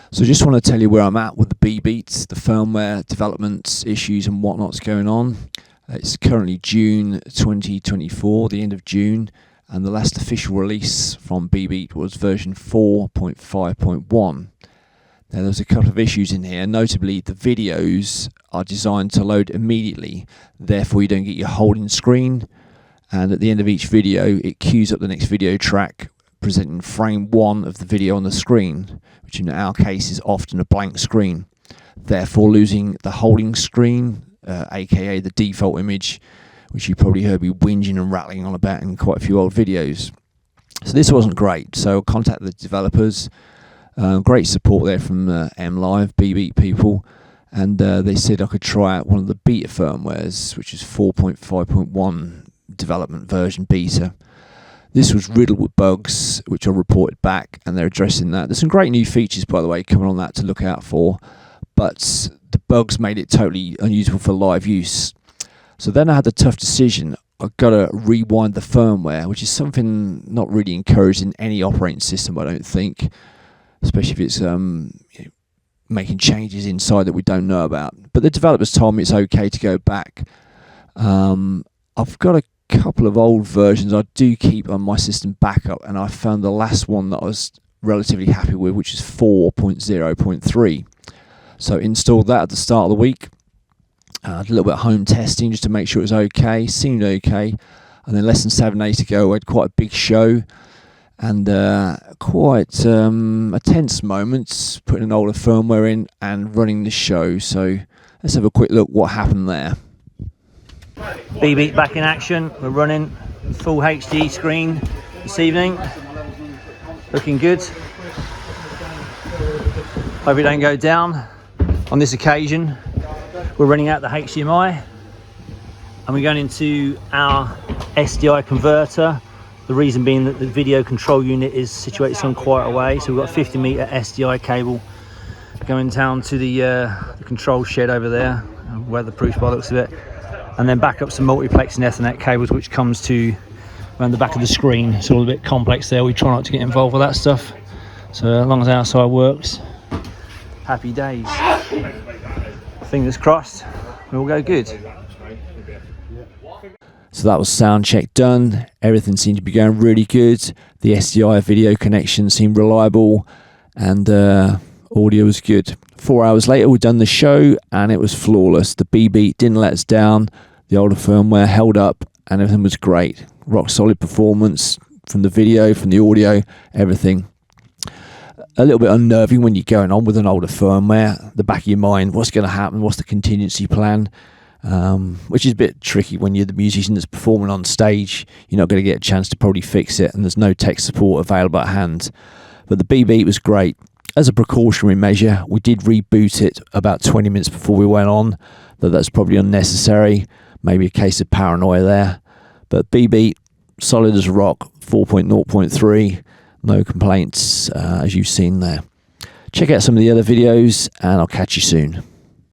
So I just want to tell you where I'm at with the b.beat, the firmware developments, issues and whatnot's going on. It's currently June 2024, the end of June, and the last official release from b.beat was version 4.5.1. Now there's a couple of issues in here, notably the videos are designed to load immediately, therefore you don't get your holding screen, and at the end of each video it queues up the next video track presenting frame 1 of the video on the screen, which in our case is often a blank screen, therefore losing the holding screen, aka the default image, which you probably heard me whinging and rattling on about in quite a few old videos. So this wasn't great, so I contacted the developers. Great support there from m.live, b.beat people, and they said I could try out one of the beta firmwares, which is 4.5.1 development version beta. This was riddled with bugs, which I reported back, and they're addressing that. There's some great new features, by the way, coming on that to look out for, but the bugs made it totally unusable for live use. So then I had the tough decision. I've got to rewind the firmware, which is something not really encouraged in any operating system, I don't think, especially if it's making changes inside that we don't know about. But the developers told me it's okay to go back. I've got a couple of old versions I do keep on my system backup, and I found the last one that I was relatively happy with, which is 4.0.3. So installed that at the start of the week. I did a little bit of home testing just to make sure it was okay, seemed okay, and then less than 7 days to go, I had quite a big show and quite a tense moment putting an older firmware in and running the show. So let's have a quick look what happened there. b.beat back in action. We're running full HD screen this evening, looking good. Hope it don't go down. On this occasion we're running out the HDMI and we're going into our SDI converter. The reason being that the video control unit is situated some quite away, so we've got a 50-meter SDI cable going down to the control shed over there, weatherproof by the looks of it, and then back up some multiplexing Ethernet cables which comes to around the back of the screen. It's all a bit complex there. We try not to get involved with that stuff, so as long as our side works, happy days. Fingers crossed, we'll go good. So that was sound check done. Everything seemed to be going really good. The SDI video connection seemed reliable, and audio was good. 4 hours later, we'd done the show, and it was flawless. The b.beat didn't let us down. The older firmware held up, and everything was great. Rock solid performance from the video, from the audio, everything. A little bit unnerving when you're going on with an older firmware. The back of your mind, what's going to happen? What's the contingency plan? Which is a bit tricky when you're the musician that's performing on stage. You're not going to get a chance to probably fix it, and there's no tech support available at hand. But the b.beat was great. As a precautionary measure, we did reboot it about 20 minutes before we went on, though that's probably unnecessary. Maybe a case of paranoia there. But b.beat, solid as a rock, 4.0.3, no complaints as you've seen there. Check out some of the other videos, and I'll catch you soon.